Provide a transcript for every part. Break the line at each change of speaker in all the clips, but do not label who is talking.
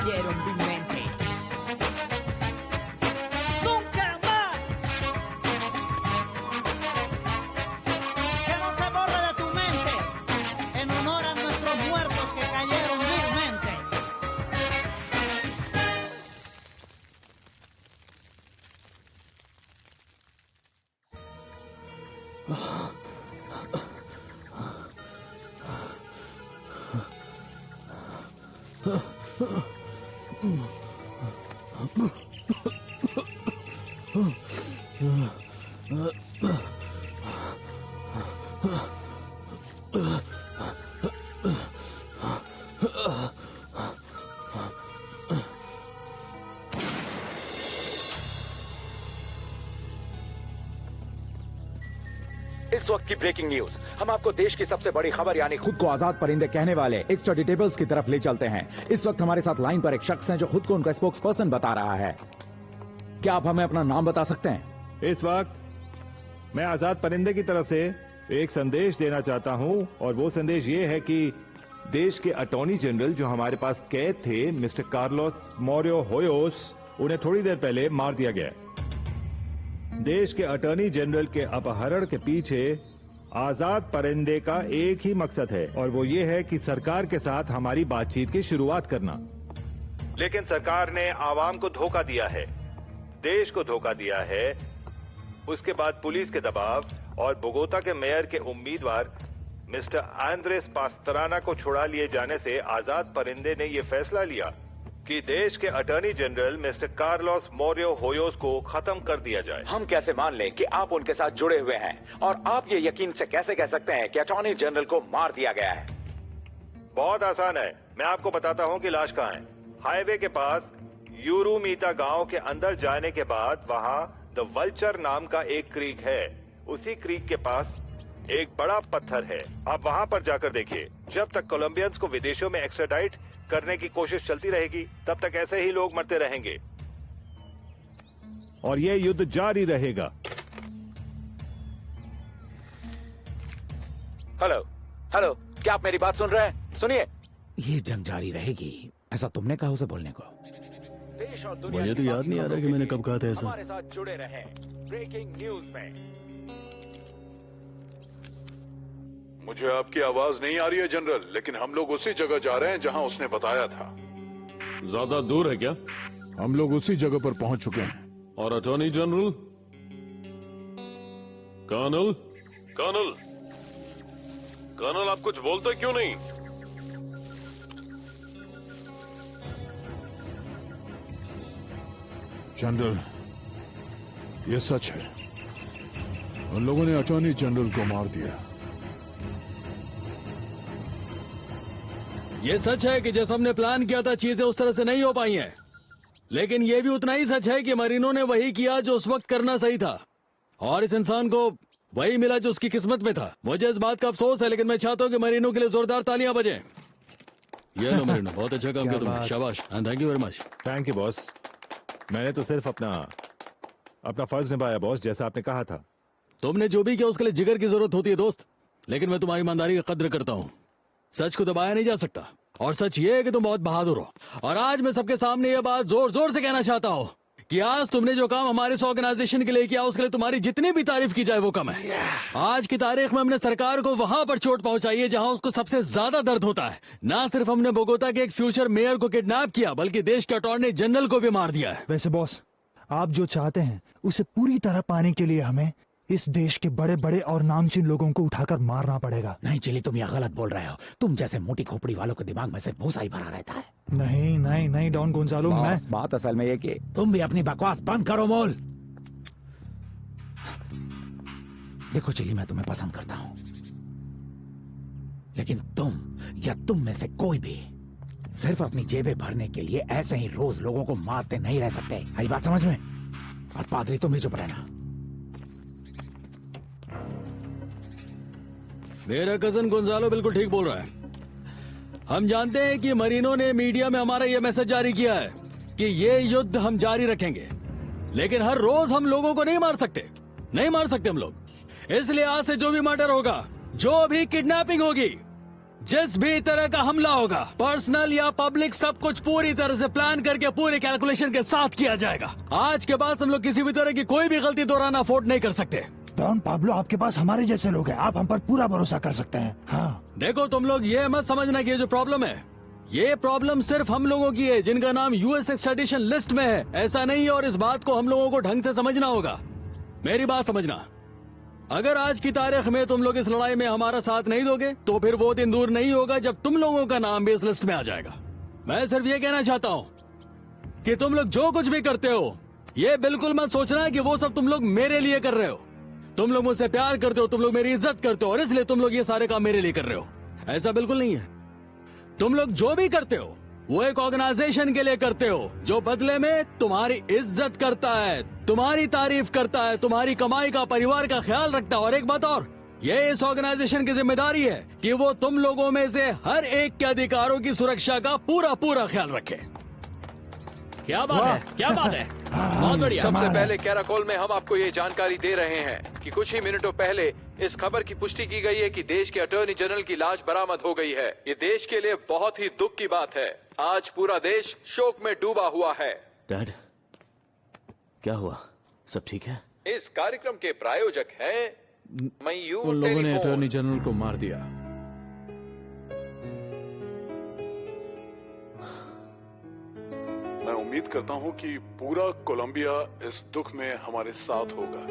cayeron vilmente. ¡Nunca más! Que no se borre de tu mente, en honor a nuestros muertos que cayeron vilmente.
इस वक्त की breaking news. हम आपको देश की सबसे बड़ी खबर यानी खुद को आजाद परिंदे कहने वाले एक स्टडी टेबल्स की तरफ ले चलते हैं। इस वक्त हमारे साथ लाइन पर एक शख्स है जो खुद को उनका स्पोक्स पर्सन बता रहा है। क्या आप हमें अपना नाम बता सकते हैं?
इस वक्त मैं आजाद परिंदे की तरफ से एक संदेश देना चाहता हूं और वो संदेश ये है कि देश के अटॉर्नी जनरल जो हमारे पास कैद थे मिस्टर कार्लोस मोरियो होयोस, उन्हें थोड़ी देर पहले मार दिया गया। देश के अटॉर्नी जनरल के अपहरण के पीछे आजाद परिंदे का एक ही मकसद है और वो ये है कि सरकार के साथ हमारी बातचीत की शुरुआत करना। लेकिन सरकार ने आवाम को धोखा दिया है, देश को धोखा दिया है। उसके बाद पुलिस के दबाव और बोगोता के मेयर के उम्मीदवार मिस्टर आंद्रेस पास्टराना को छुड़ा लिए जाने से आजाद परिंदे ने ये फैसला लिया कि देश के attorney general mister Carlos Mauro Hoyos को खत्म कर दिया जाए।
हम कैसे मान लें कि आप उनके साथ जुड़े हुए हैं और आप ये यकीन से कैसे कह सकते हैं कि अटॉर्नी जनरल को मार दिया गया है?
बहुत आसान है, मैं आपको बताता हूँ कि लाश कहाँ है। हाईवे के पास यूरुमीता गांव के अंदर जाने के बाद वहाँ द वल्चर नाम का एक क्रीक है। उसी क्रीक के पास एक बड़ा पत्थर है। आप वहाँ पर जाकर देखिए। जब तक कोलंबियंस को विदेशों में एक्स्ट्राडाइट करने की कोशिश चलती रहेगी तब तक ऐसे ही लोग मरते रहेंगे और ये युद्ध जारी रहेगा।
हेलो हेलो, क्या आप मेरी बात सुन रहे हैं? सुनिए,
ये जंग जारी रहेगी, ऐसा तुमने कहा उसे बोलने को?
देश और दुनिया
मुझे तो
की
याद
बाकी
नहीं आ रहा
खबरों
कि
के
मैंने
लिए
कब कहा था ऐसा।
हमारे साथ जुड़े रहें ब्रेकिंग न्यूज में।
मुझे आपकी आवाज नहीं आ रही है जनरल, लेकिन हम लोग उसी जगह जा रहे हैं जहां उसने बताया था।
ज्यादा दूर है क्या? हम लोग उसी जगह पर पहुंच चुके हैं। और attorney general? Colonel? Colonel? Colonel, आप कुछ बोलते क्यों नहीं?
जनरल, ये सच है, उन लोगों ने अटॉर्नी जनरल को मार दिया।
ये सच है कि जैसा हमने प्लान किया था चीजें उस तरह से नहीं हो पाई हैं, लेकिन ये भी उतना ही सच है कि मरीनों ने वही किया जो उस वक्त करना सही था और इस इंसान को वही मिला जो उसकी किस्मत में था। मुझे इस बात का अफसोस है, लेकिन मैं चाहता हूँ कि मरीनों के लिए जोरदार तालियां बजें। ये लो मरीनो, बहुत अच्छा काम किया तुमने, शाबाश, thank you very much.
Thank you boss. मैंने तो सिर्फ अपना फर्ज निभाया बॉस, जैसा आपने कहा था।
तुमने जो भी किया उसके लिए जिगर की जरूरत होती है दोस्त, लेकिन मैं तुम्हारी ईमानदारी की कद्र करता हूँ। सच को दबाया नहीं जा सकता और सच ये है कि तुम बहुत बहादुर हो। और आज मैं सबके सामने ये बात जोर जोर से कहना चाहता हूँ कि आज तुमने जो काम हमारे इस ऑर्गेनाइजेशन के लिए किया उसके लिए तुम्हारी जितनी भी तारीफ की जाए वो कम है। आज की तारीख में हमने सरकार को वहां पर चोट पहुंचाई है जहां उसको सबसे ज्यादा दर्द होता है। ना सिर्फ हमने बोगोता के एक फ्यूचर मेयर को किडनैप किया, बल्कि देश के अटॉर्नी जनरल को भी मार दिया है।
वैसे बॉस, आप जो चाहते हैं उसे पूरी तरह पाने के लिए हमें इस देश के बड़े बड़े और नामचीन लोगों को उठाकर मारना पड़ेगा।
नहीं चिली, तुम यह गलत बोल रहे हो। तुम जैसे मोटी खोपड़ी वालों के दिमाग में सिर्फ भूसा ही भरा रहता है।
नहीं नहीं नहीं डॉन गोंजालो, मैं
बात असल में ये कि तुम भी अपनी बकवास बंद करो मोल। देखो चिली, मैं तुम्हें पसंद करता हूं, लेकिन तुम या तुम में से कोई भी सिर्फ अपनी जेबें भरने के लिए ऐसे ही रोज लोगों को मारते नहीं रह सकते। आई बात समझ में? और पादरी, तुम ही चुप रहना।
मेरा कजन गोंजालो बिल्कुल ठीक बोल रहा है। हम जानते हैं कि मरीनों ने मीडिया में हमारा यह मैसेज जारी किया है कि ये युद्ध हम जारी रखेंगे, लेकिन हर रोज हम लोगों को नहीं मार सकते, नहीं मार सकते हम लोग। इसलिए आज से जो भी मर्डर होगा, जो भी किडनैपिंग होगी, जिस भी तरह का हमला होगा, पर्सनल या पब्लिक, सब कुछ पूरी तरह से प्लान करके पूरे कैलकुलेशन के साथ किया जाएगा। आज के बाद हम लोग किसी भी तरह की कोई भी गलती दोहराना अफोर्ड नहीं कर सकते।
डॉन पाब्लो, आपके पास हमारे जैसे लोग हैं, आप हम पर पूरा भरोसा कर सकते हैं। हाँ
देखो, तुम लोग ये मत समझना कि ये जो प्रॉब्लम है, ये प्रॉब्लम सिर्फ हम लोगों की है जिनका नाम यूएस एक्सट्राडिशन लिस्ट में है। ऐसा नहीं है, और इस बात को हम लोगों को ढंग से समझना होगा। मेरी बात समझना, अगर आज की तारीख में तुम लोग इस लड़ाई में हमारा साथ नहीं दोगे तो फिर वो दिन दूर नहीं होगा जब तुम लोगों का नाम भी इस लिस्ट में आ जाएगा। मैं सिर्फ ये कहना चाहता हूँ कि तुम लोग जो कुछ भी करते हो, ये बिल्कुल मत सोचना कि वो सब तुम लोग मेरे लिए कर रहे हो। तुम लोग मुझसे प्यार करते हो, तुम लोग मेरी इज्जत करते हो, और इसलिए तुम लोग ये सारे काम मेरे लिए कर रहे हो। ऐसा बिल्कुल नहीं है। तुम लोग जो भी करते हो वो एक ऑर्गेनाइजेशन के लिए करते हो, जो बदले में तुम्हारी इज्जत करता है, तुम्हारी तारीफ करता है, तुम्हारी कमाई का, परिवार का ख्याल रखता है। और एक बात और, ये इस ऑर्गेनाइजेशन की जिम्मेदारी है कि वो तुम लोगों में से हर एक के अधिकारों की सुरक्षा का पूरा पूरा ख्याल रखे।
क्या बात है, क्या बात है, बहुत बढ़िया।
सबसे पहले कैराकोल में हम आपको ये जानकारी दे रहे हैं कि कुछ ही मिनटों पहले इस खबर की पुष्टि की गई है कि देश के अटॉर्नी जनरल की लाश बरामद हो गई है। ये देश के लिए बहुत ही दुख की बात है। आज पूरा देश शोक में डूबा हुआ है।
डैड, क्या हुआ? सब ठीक है?
इस कार्यक्रम के प्रायोजक हैं मयूर
उन लोगों ने
टेलीफोन।
अटॉर्नी जनरल को मार दिया।
मैं उम्मीद करता हूँ कि पूरा कोलंबिया इस दुख में हमारे साथ होगा।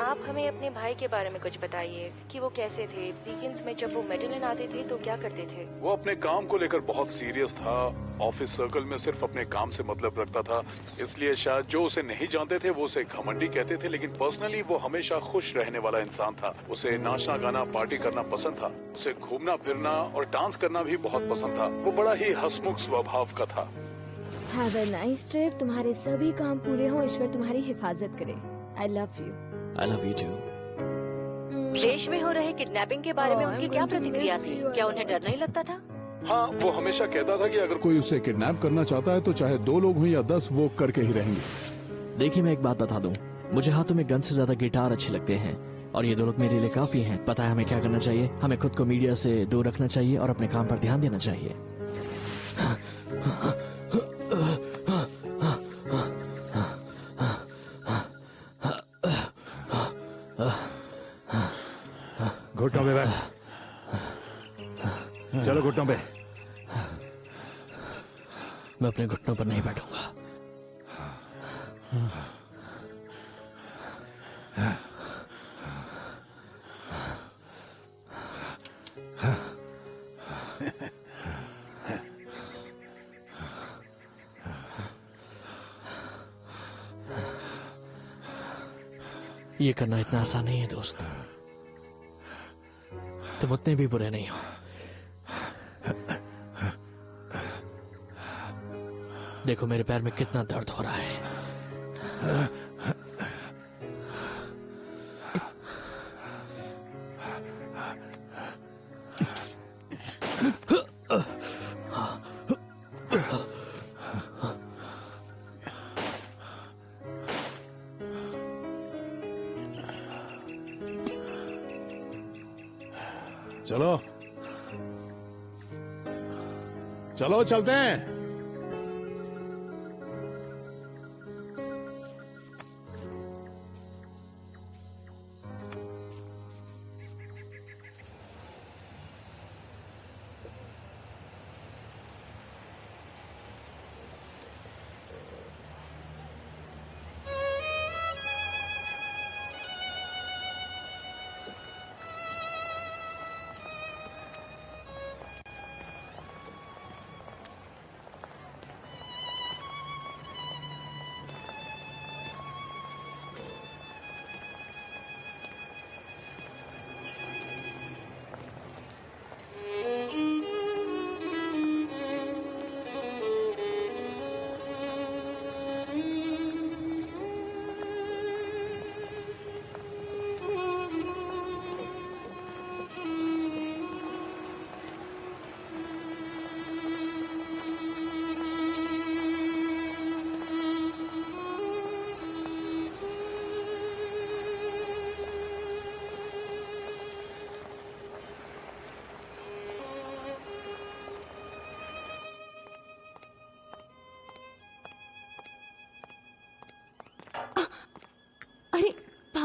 आप हमें अपने भाई के बारे में कुछ बताइए कि वो कैसे थे। वीकेंड्स में जब वो मेडलिन आते थे तो क्या करते थे?
वो अपने काम को लेकर बहुत सीरियस था। ऑफिस सर्कल में सिर्फ अपने काम से मतलब रखता था, इसलिए शायद जो उसे नहीं जानते थे वो उसे घमंडी कहते थे, लेकिन पर्सनली वो हमेशा खुश रहने वाला इंसान था। उसे नाचना गाना पार्टी करना पसंद था। उसे घूमना फिरना और डांस करना भी बहुत पसंद था। वो बड़ा ही हंसमुख स्वभाव का था।
Have a nice trip. तुम्हारे सभी काम पूरे हों, ईश्वर तुम्हारी हिफाजत करे। I love you.
I love you too.
देश में हो रहे किडनैपिंग के बारे में उनकी क्या प्रतिक्रिया थी? क्या उन्हें डर नहीं लगता था?
हाँ, वो हमेशा कहता था कि अगर
कोई उसे किडनैप करना चाहता है तो चाहे 2 लोग हों या 10, वो करके ही रहेंगे।
देखिए, मैं एक बात बता दूं, मुझे हाथों में गन से ज्यादा गिटार अच्छे लगते हैं, और ये 2 लोग मेरे लिए काफी हैं। पता है हमें क्या करना चाहिए? हमें खुद को मीडिया से दूर रखना चाहिए और अपने काम पर ध्यान देना चाहिए।
घुटनों पे बैठ। चलो घुटनों पे।
मैं अपने घुटनों पर नहीं बैठूंगा। ये करना इतना आसान नहीं है दोस्त। तुम उतने भी बुरे नहीं हो। देखो मेरे पैर में कितना दर्द हो रहा है।
चलो चलो चलते हैं।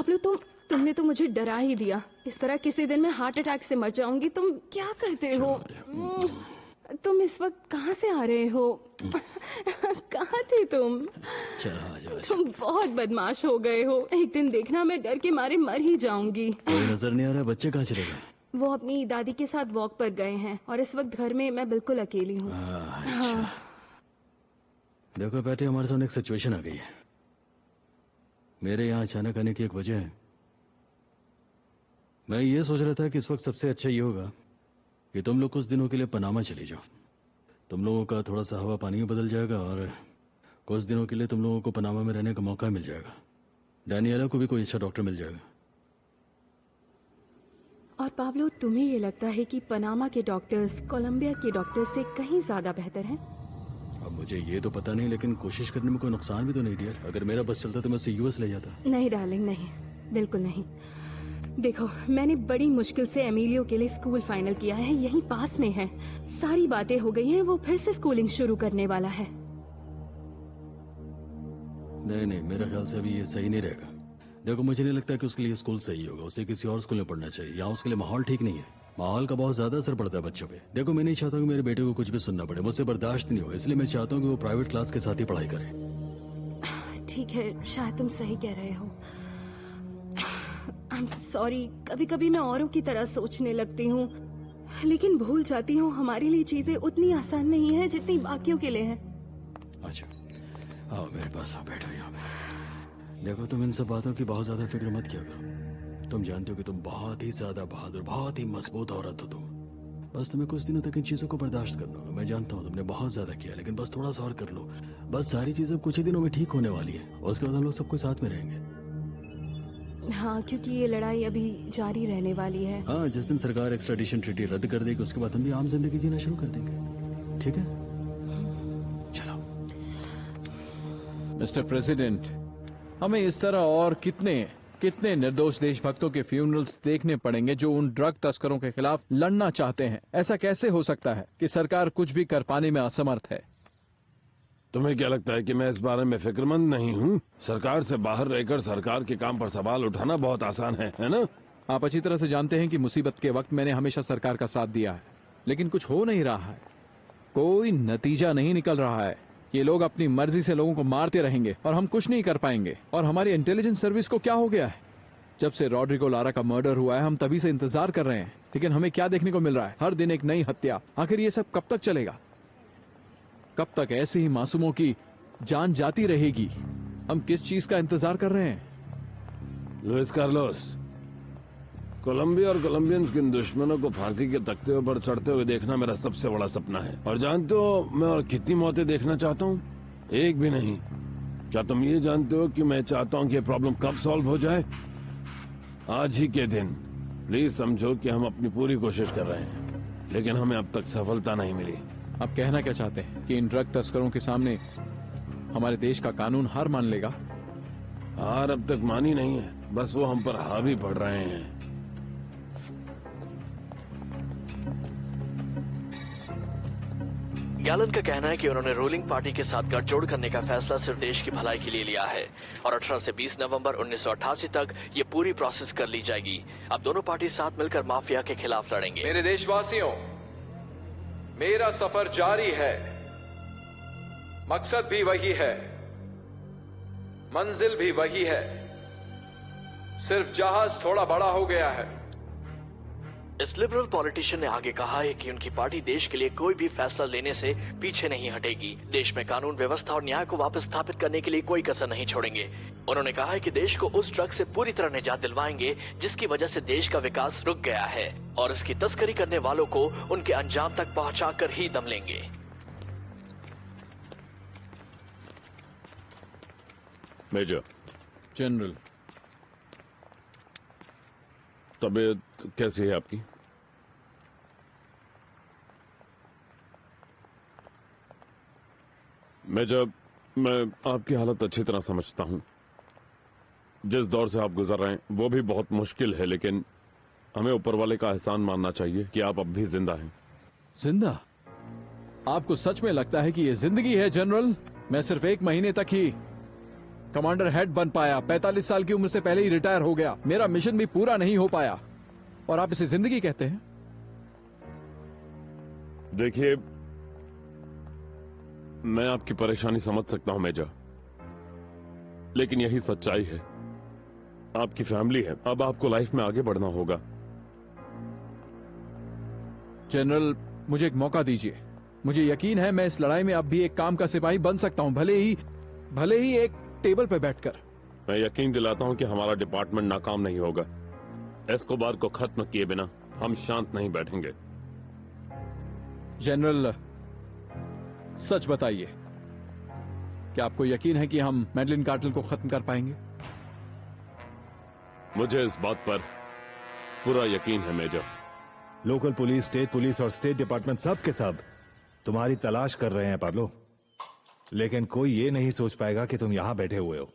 पाब्लो तुमने तो मुझे डरा ही दिया। इस तरह किसी दिन मैं हार्ट अटैक से मर जाऊंगी। तुम क्या करते हो? तुम इस वक्त कहाँ से आ रहे हो? कहाँ थे तुम? तुम बहुत बदमाश हो गए हो। एक दिन देखना मैं डर के मारे मर ही जाऊंगी।
कोई नजर नहीं आ रहा। बच्चे कहाँ चले गए?
वो अपनी दादी के साथ वॉक पर गए हैं और इस वक्त घर में मैं बिल्कुल अकेली हूँ।
अच्छा। देखो बेटे, हमारे सामने एक सिचुएशन आ गई है। मेरे यहाँ अचानक आने की एक वजह है। मैं ये सोच रहा था कि इस वक्त सबसे अच्छा ये होगा कि तुम लोग कुछ दिनों के लिए पनामा चली जाओ। तुम लोगों का थोड़ा सा हवा पानी बदल जाएगा और कुछ दिनों के लिए तुम लोगों को पनामा में रहने का मौका मिल जाएगा। डैनियला को भी कोई अच्छा डॉक्टर मिल जाएगा।
और पाब्लो, तुम्हें ये लगता है कि पनामा के डॉक्टर्स कोलंबिया के डॉक्टर्स से कहीं ज्यादा बेहतर हैं?
अब मुझे ये तो पता नहीं, लेकिन कोशिश करने में कोई नुकसान भी तो नहीं डियर। अगर मेरा बस चलता तो मैं उसे यूएस ले जाता।
नहीं डार्लिंग, नहीं, बिल्कुल नहीं। देखो, मैंने बड़ी मुश्किल से एमिलियो के लिए स्कूल फाइनल किया है, यहीं पास में है। सारी बातें हो गई हैं, वो फिर से स्कूलिंग शुरू करने वाला है।
नहीं, मेरा ख्याल से अभी ये सही नहीं रहेगा। देखो, मुझे नहीं लगता कि उसके लिए स्कूल सही होगा। उसे किसी और स्कूल में पढ़ना चाहिए। यहाँ उसके लिए माहौल ठीक नहीं है। माहौल का बहुत ज्यादा असर पड़ता है बच्चों पे। देखो, मैं नहीं चाहता कि मेरे बेटे को कुछ भी सुनना पड़े। मुझसे बर्दाश्त नहीं हो, इसलिए मैं चाहता हूँ कि वो प्राइवेट क्लास के साथ ही पढ़ाई करे।
ठीक है, शायद तुम सही कह रहे हो। I am sorry. कभी कभी मैं औरों की तरह सोचने लगती हूँ, लेकिन भूल जाती हूँ हमारे लिए चीजें उतनी आसान नहीं है जितनी बाकियों के लिए है।
अच्छा, आओ मेरे पास, आओ, बैठो यहाँ पे। देखो, तुम इन सब बातों की बहुत ज्यादा फिक्र मत किया करो। तुम जानते हो कि तुम बहुत ही ज्यादा बहादुर, बहुत ही मजबूत औरत हो तुम। बस तुम्हें कुछ दिनों तक इन चीजों को बर्दाश्त करना होगा। मैं जानता हूँ तुमने बहुत ज्यादा किया, लेकिन बस थोड़ा सा और कर लो। बस सारी चीजें कुछ ही दिनों में ठीक होने वाली है। उसके बाद हम लोग सबको साथ में रहेंगे।
हाँ, क्योंकि ये लड़ाई अभी जारी रहने वाली है।
हाँ, जिस दिन सरकार एक्स्ट्राडिशन ट्रीटी रद्द कर देगी उसके बाद हम भी आम जिंदगी जीना शुरू कर देंगे। ठीक है, चलो।
मिस्टर प्रेसिडेंट, हमें इस तरह और कितने निर्दोष देशभक्तों के फ्यूनरल्स देखने पड़ेंगे जो उन ड्रग तस्करों के खिलाफ लड़ना चाहते हैं? ऐसा कैसे हो सकता है कि सरकार कुछ भी कर पाने में असमर्थ है?
तुम्हें क्या लगता है कि मैं इस बारे में फिक्रमंद नहीं हूँ? सरकार से बाहर रहकर सरकार के काम पर सवाल उठाना बहुत आसान है ना?
आप अच्छी तरह से जानते हैं कि मुसीबत के वक्त मैंने हमेशा सरकार का साथ दिया है, लेकिन कुछ हो नहीं रहा है। कोई नतीजा नहीं निकल रहा है। ये लोग अपनी मर्जी से लोगों को मारते रहेंगे और हम कुछ नहीं कर पाएंगे। और हमारी इंटेलिजेंस सर्विस को क्या हो गया है? जब से रॉड्रिगो लारा का मर्डर हुआ है हम तभी से इंतजार कर रहे हैं, लेकिन हमें क्या देखने को मिल रहा है? हर दिन एक नई हत्या। आखिर ये सब कब तक चलेगा? कब तक ऐसे ही मासूमों की जान जाती रहेगी? हम किस चीज का इंतजार कर रहे हैं?
लुइस कार्लोस, कोलंबिया और कोलंबियंस के दुश्मनों को फांसी के तख्ते पर चढ़ते हुए देखना मेरा सबसे बड़ा सपना है। और जानते हो मैं और कितनी मौतें देखना चाहता हूँ? एक भी नहीं। क्या तुम ये जानते हो कि मैं चाहता हूँ कि ये प्रॉब्लम कब सॉल्व हो जाए? आज ही के दिन। प्लीज समझो कि हम अपनी पूरी कोशिश कर रहे हैं, लेकिन हमें अब तक सफलता नहीं मिली।
आप कहना क्या चाहते हैं कि इन ड्रग तस्करों के सामने हमारे देश का कानून हार मान लेगा?
हार अब तक मानी नहीं है, बस वो हम पर हावी पड़ रहे हैं।
गैलन का कहना है कि उन्होंने रूलिंग पार्टी के साथ गठजोड़ करने का फैसला सिर्फ देश की भलाई के लिए लिया है और 18 से 20 नवंबर 1988 तक ये पूरी प्रोसेस कर ली जाएगी। अब दोनों पार्टी साथ मिलकर माफिया के खिलाफ लड़ेंगे।
मेरे देशवासियों, मेरा सफर जारी है। मकसद भी वही है, मंजिल भी वही है, सिर्फ जहाज थोड़ा बड़ा हो गया है।
इस लिबरल पॉलिटिशियन ने आगे कहा है कि उनकी पार्टी देश के लिए कोई भी फैसला लेने से पीछे नहीं हटेगी। देश में कानून व्यवस्था और न्याय को वापस स्थापित करने के लिए कोई कसर नहीं छोड़ेंगे। उन्होंने कहा है कि देश को उस ड्रग से पूरी तरह निजात दिलवाएंगे जिसकी वजह से देश का विकास रुक गया है और इसकी तस्करी करने वालों को उनके अंजाम तक पहुंचाकर ही दम लेंगे।
मेजर
जनरल,
तबीयत कैसी है आपकी? मेजर, मैं आपकी हालत अच्छी तरह समझता हूं। जिस दौर से आप गुजर रहे हैं वो भी बहुत मुश्किल है, लेकिन हमें ऊपर वाले का एहसान मानना चाहिए कि आप अब भी जिंदा हैं।
जिंदा? आपको सच में लगता है कि ये जिंदगी है जनरल? मैं सिर्फ 1 महीने तक ही
कमांडर हेड बन पाया, 45 साल की उम्र से पहले ही रिटायर हो गया, मेरा मिशन भी पूरा नहीं हो पाया, और आप इसे जिंदगी कहते हैं?
देखिए, मैं आपकी परेशानी समझ सकता हूं मेजर, लेकिन यही सच्चाई है। आपकी फैमिली है, अब आपको लाइफ में आगे बढ़ना होगा।
जनरल, मुझे एक मौका दीजिए। मुझे यकीन है मैं इस लड़ाई में अब भी एक काम का सिपाही बन सकता हूं, भले ही एक टेबल पर बैठकर।
मैं यकीन दिलाता हूं कि हमारा डिपार्टमेंट नाकाम नहीं होगा। एस्कोबार को खत्म किए बिना हम शांत नहीं बैठेंगे।
जनरल, सच बताइए, क्या आपको यकीन है कि हम मैडलिन कार्टेल को खत्म कर पाएंगे?
मुझे इस बात पर पूरा यकीन है major.
Local police, state police और स्टेट डिपार्टमेंट सब के सब तुम्हारी तलाश कर रहे हैं पाब्लो, लेकिन कोई ये नहीं सोच पाएगा कि तुम यहां बैठे हुए हो।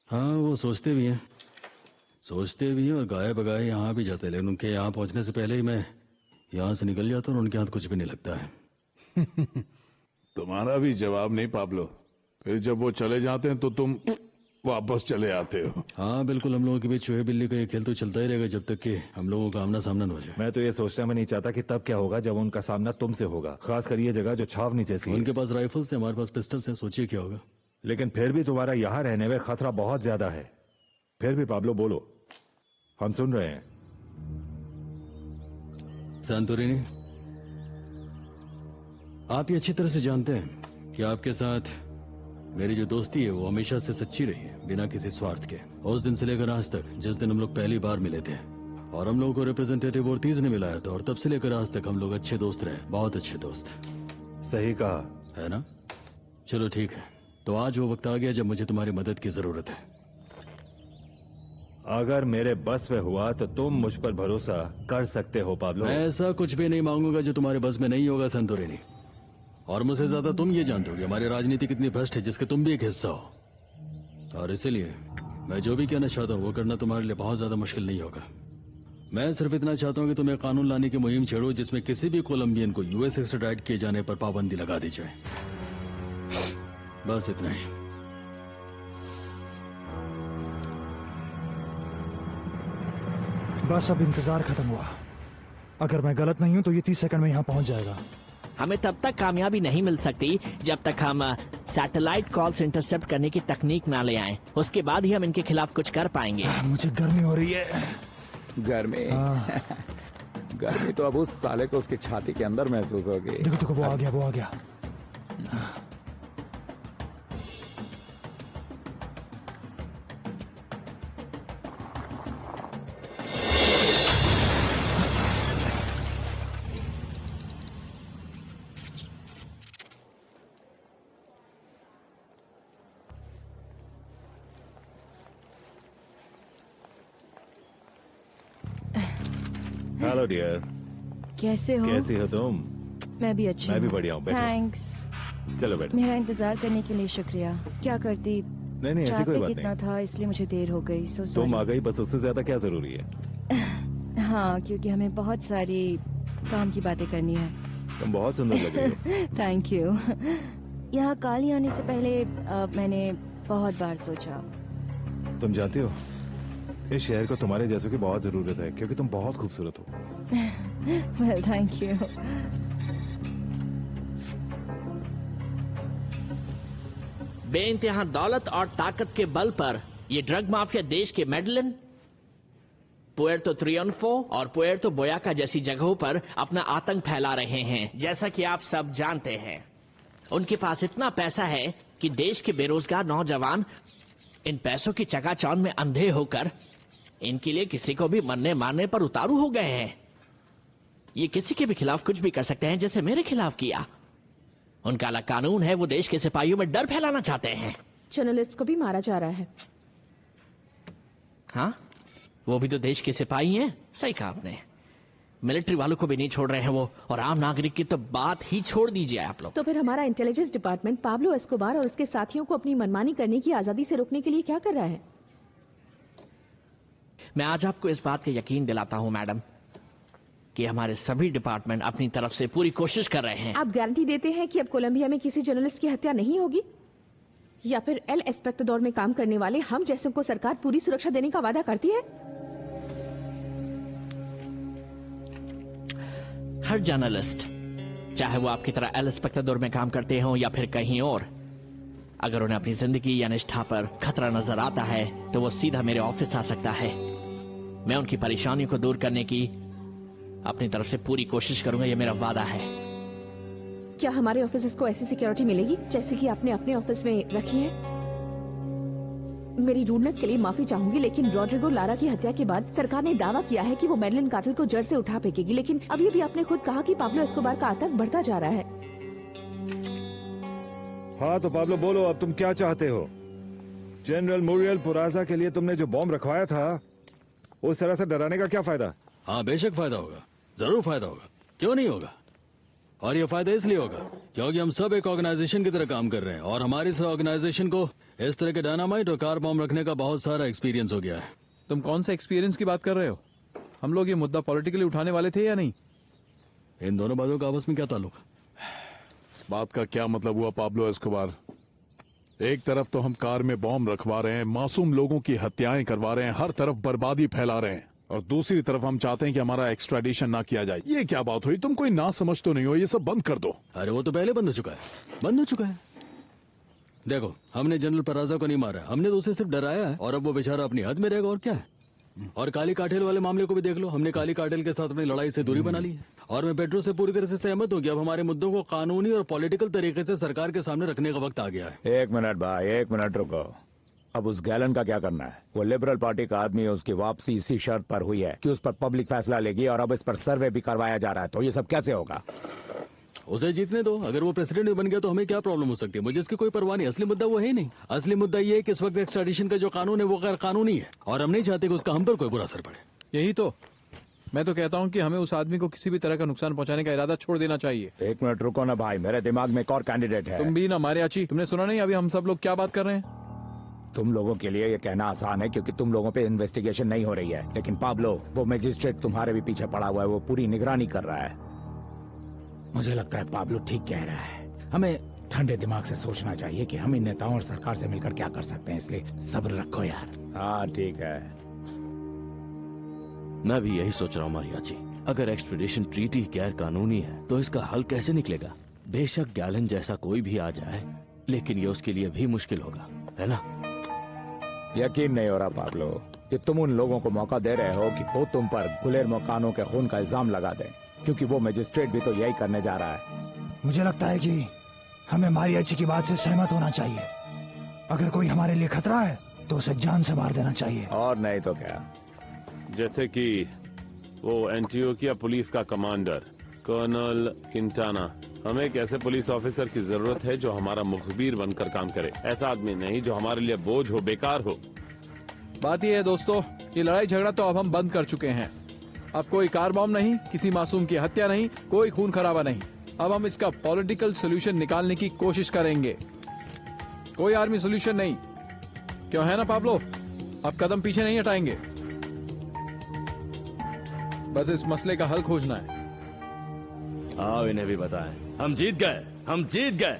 हाँ, वो सोचते भी हैं और गाये बगाए यहाँ भी जाते, लेकिन उनके यहाँ पहुंचने से पहले ही मैं यहाँ से निकल जाता हूँ और उनके हाथ कुछ भी नहीं लगता है।
तुम्हारा भी जवाब नहीं पाब्लो। फिर जब वो चले जाते हैं तो तुम वापस चले आते हो।
हाँ बिल्कुल, हम लोगों के बीच चूहे बिल्ली का ये खेल तो चलता ही रहेगा जब तक कि हम लोगों का आमना सामना न हो जाए।
मैं तो ये सोचना मैं नहीं चाहता कि तब क्या होगा जब उनका सामना तुमसे होगा, खासकर ये जगह जो छावनी जैसी है।
उनके पास राइफल्स है, हमारे पास पिस्टल्स हैं, सोचिए क्या होगा।
लेकिन फिर भी तुम्हारा यहाँ रहने में खतरा बहुत ज्यादा है। फिर भी पाब्लो बोलो, हम सुन रहे हैं।
सांतोरिनी, आप ये अच्छी तरह से जानते हैं कि आपके साथ मेरी जो दोस्ती है वो हमेशा से सच्ची रही है, बिना किसी स्वार्थ के। उस दिन से लेकर आज तक, जिस दिन हम लोग पहली बार मिले थे और हम लोगों को रिप्रेजेंटेटिव ओर्टिज ने मिलाया था, और तब से लेकर आज तक हम लोग अच्छे दोस्त रहे, बहुत अच्छे दोस्त।
सही कहा
है ना? चलो ठीक है, तो आज वो वक्त आ गया जब मुझे तुम्हारी मदद की जरूरत है।
अगर मेरे बस में हुआ तो तुम मुझ पर भरोसा कर सकते हो पाब्लो।
मैं ऐसा कुछ भी नहीं मांगूंगा जो तुम्हारे बस में नहीं होगा संतोरिनी, और मुझसे ज्यादा तुम ये जानते हो कि हमारी राजनीति कितनी भ्रष्ट है, जिसके तुम भी एक हिस्सा हो। और इसीलिए मैं जो भी कहना चाहता हूँ वो करना तुम्हारे लिए बहुत ज्यादा मुश्किल नहीं होगा। मैं सिर्फ इतना चाहता हूँ कि तुम एक कानून लाने की मुहिम छेड़ो जिसमें किसी भी कोलंबियन को यूएस एक्स्ट्राडाइट किए जाने पर पाबंदी लगा दी जाए। बस इतना ही।
बस अब इंतजार खत्म हुआ। अगर मैं गलत नहीं हूं तो ये 30 सेकंड में यहाँ पहुंच जाएगा।
हमें तब तक कामयाबी नहीं मिल सकती जब तक हम सैटेलाइट कॉल्स इंटरसेप्ट करने की तकनीक ना ले आएं। उसके बाद ही हम इनके खिलाफ कुछ कर पाएंगे।
मुझे गर्मी हो रही है।
गर्मी? गर्मी तो अब उस साले को उसकी छाती के अंदर महसूस होगी।
देखो वो आ गया।
हेलो डियर,
कैसे हो?
कैसी हो तुम?
मैं भी अच्छी
मैं भी
हूँ।
बढ़िया हूँ। बैठो।
थैंक्स।
चलो बैठो।
मेरा इंतजार करने के लिए शुक्रिया। क्या करती?
नहीं ऐसी कोई बात
इतना
नहीं।
था इसलिए मुझे देर हो गई। सो
तुम आ गई, बस उससे ज्यादा क्या जरूरी है।
हाँ, क्योंकि हमें बहुत सारी काम की बातें करनी है।
तुम बहुत सुंदर लग रही हो।
Thank you. यहाँ काली आने से पहले मैंने बहुत बार सोचा।
तुम जानती हो, इस शहर को तुम्हारे जैसों की बहुत जरूरत है, क्योंकि तुम बहुत खूबसूरत हो।
Well, thank you.
बेइंतहा दौलत और ताकत के बल पर ये ड्रग माफिया देश के मेडलिन, पुएर्तो त्रियंफो और पुएर्तो बोयाका जैसी जगहों पर अपना आतंक फैला रहे हैं। जैसा कि आप सब जानते हैं, उनके पास इतना पैसा है कि देश के बेरोजगार नौजवान इन पैसों की चकाचौंध में अंधे होकर इनके लिए किसी को भी मरने मारने पर उतारू हो गए हैं। ये किसी के भी खिलाफ कुछ भी कर सकते हैं, जैसे मेरे खिलाफ किया। उनका अलग कानून है, वो देश के सिपाहियों में डर फैलाना चाहते हैं।
जर्नलिस्ट को भी मारा जा रहा है।
हाँ, वो भी तो देश के सिपाही हैं। सही कहा आपने। मिलिट्री वालों को भी नहीं छोड़ रहे हैं वो, और आम नागरिक की तो बात ही छोड़ दीजिए आप लोग।
तो फिर हमारा इंटेलिजेंस डिपार्टमेंट पाब्लो एस्कोबार और उसके साथियों को अपनी मनमानी करने की आजादी से रोकने के लिए क्या कर रहा है?
मैं आज आपको इस बात का यकीन दिलाता हूँ मैडम कि हमारे सभी डिपार्टमेंट अपनी तरफ से पूरी कोशिश कर रहे हैं।
आप गारंटी देते हैं कि अब कोलंबिया में किसी जर्नलिस्ट की हत्या नहीं होगी? या फिर एल एस्पेक्टडोर में काम करने वाले हम जैसों को सरकार पूरी सुरक्षा देने का वादा करती है?
हर जर्नलिस्ट, चाहे वो आपकी तरह एल एस्पेक्टडोर में काम करते हो या फिर कहीं और, अगर उन्हें अपनी जिंदगी या निष्ठा पर खतरा नजर आता है तो वो सीधा मेरे ऑफिस आ सकता है। मैं उनकी परेशानियों को दूर करने की अपनी तरफ से पूरी कोशिश करूंगा, ये मेरा वादा है।
क्या हमारे ऑफिस को ऐसी सिक्योरिटी मिलेगी जैसे कि आपने अपने ऑफिस में रखी है? मेरी रूडनेस के लिए माफी चाहूंगी, लेकिन रॉड्रिगो लारा की हत्या के बाद सरकार ने दावा किया है कि वो मैडलिन कार्टेल को जड़ से उठा फेंकेगी, लेकिन अभी भी आपने खुद कहा कि पाब्लो एस्कोबार का आतंक बढ़ता जा रहा है।
हाँ तो पाब्लो बोलो, अब तुम क्या चाहते हो? जनरल मुरियल पुराजा के लिए तुमने जो बॉम्ब रखवाया था, उस तरह से डराने का क्या फायदा?
हाँ बेशक फायदा होगा, जरूर फायदा होगा, क्यों नहीं होगा। और ये फायदा इसलिए होगा क्योंकि हम सब एक ऑर्गेनाइजेशन की तरह काम कर रहे हैं और हमारी इस ऑर्गेनाइजेशन को इस तरह के डायनामाइट और कार बॉम्ब रखने का बहुत सारा एक्सपीरियंस हो गया है।
तुम कौन सा एक्सपीरियंस की बात कर रहे हो? हम लोग ये मुद्दा पॉलिटिकली उठाने वाले थे या नहीं?
इन दोनों बातों का आपस में क्या ताल्लुक?
इस बात का क्या मतलब हुआ पाब्लो एस्कोबार? एक तरफ तो हम कार में बॉम्ब रखवा रहे हैं, मासूम लोगों की हत्याएं करवा रहे हैं, हर तरफ बर्बादी फैला रहे हैं, और दूसरी तरफ हम चाहते हैं कि हमारा एक्स्ट्राडिशन ना किया जाए। ये क्या बात हुई? तुम कोई ना समझ तो नहीं हो? ये सब बंद कर दो।
अरे वो तो पहले बंद हो चुका है, बंद हो चुका है। देखो, हमने जनरल पराजा को नहीं मारा, हमने तो उसे सिर्फ डराया है, और अब वो बेचारा अपनी हद में रहेगा और क्या है। और काली कार्टेल वाले मामले को भी देख लो, हमने काली कार्टेल के साथ अपनी लड़ाई से दूरी बना ली है। और मैं पेट्रो से पूरी तरह से सहमत हूँ कि अब हमारे मुद्दों को कानूनी और पॉलिटिकल तरीके से सरकार के सामने रखने का वक्त आ गया है।
एक मिनट भाई, एक मिनट रुको। अब उस गैलन का क्या करना है? वो लिबरल पार्टी का आदमी है, उसकी वापसी इसी शर्त पर हुई है कि उस पर पब्लिक फैसला लेगी, और अब इस पर सर्वे भी करवाया जा रहा है, तो ये सब कैसे होगा?
उसे जीतने दो, अगर वो प्रेसिडेंट भी बन गया तो हमें क्या प्रॉब्लम हो सकती है? मुझे इसकी कोई परवाह नहीं। असली मुद्दा वो है नहीं, असली मुद्दा ये है कि इस वक्त एक्स्ट्राडिशन का जो कानून है वो गैर कानूनी है, और हम नहीं चाहते कि उसका हम पर कोई बुरा असर पड़े।
यही तो मैं तो कहता हूँ कि हमें उस आदमी को किसी भी तरह का नुकसान पहुंचाने का इरादा छोड़ देना चाहिए।
एक मिनट रुको ना भाई, मेरे दिमाग में एक और कैंडिडेट है।
तुम भी ना मारियाची, तुमने सुना नहीं अभी हम सब लोग क्या बात कर रहे हैं?
तुम लोगों के लिए ये कहना आसान है क्योंकि तुम लोगों पे इन्वेस्टिगेशन नहीं हो रही है, लेकिन पाब्लो, वो मजिस्ट्रेट तुम्हारे भी पीछे पड़ा हुआ है, वो पूरी निगरानी कर रहा है। मुझे लगता है पाब्लो ठीक कह रहा है, हमें ठंडे दिमाग से सोचना चाहिए कि हम इन नेताओं और सरकार से मिलकर क्या कर सकते हैं, इसलिए सब्र रखो यार। हाँ ठीक है,
मैं भी यही सोच रहा हूँ मारियाची। अगर एक्सट्रेडिशन ट्रीटी गैर कानूनी है तो इसका हल कैसे निकलेगा? बेशक गैलन जैसा कोई भी आ जाए, लेकिन ये उसके लिए भी मुश्किल होगा, है ना?
यकीन नहीं हो रहा पाब्लो कि तुम उन लोगों को मौका दे रहे हो कि वो तुम पर गुलेर्मो कानो के खून का इल्जाम लगा दें, क्योंकि वो मजिस्ट्रेट भी तो यही करने जा रहा है।
मुझे लगता है कि हमें मारियाची की बात से सहमत होना चाहिए। अगर कोई हमारे लिए खतरा है तो उसे जान से मार देना चाहिए।
और नहीं तो क्या?
जैसे कि वो एंटियोकिया पुलिस का कमांडर कर्नल किंटाना। हमें एक ऐसे पुलिस ऑफिसर की जरूरत है जो हमारा मुखबिर बनकर काम करे, ऐसा आदमी नहीं जो हमारे लिए बोझ हो, बेकार हो।
बात यह है दोस्तों, ये लड़ाई झगड़ा तो अब हम बंद कर चुके हैं। अब कोई कार बॉम्ब नहीं, किसी मासूम की हत्या नहीं, कोई खून खराबा नहीं। अब हम इसका पॉलिटिकल सोल्यूशन निकालने की कोशिश करेंगे, कोई आर्मी सोल्यूशन नहीं। क्यों, है ना पाब्लो? अब कदम पीछे नहीं हटाएंगे, बस इस मसले का हल खोजना है।
आओ इन्हें भी बताएं, हम जीत गए, हम जीत गए।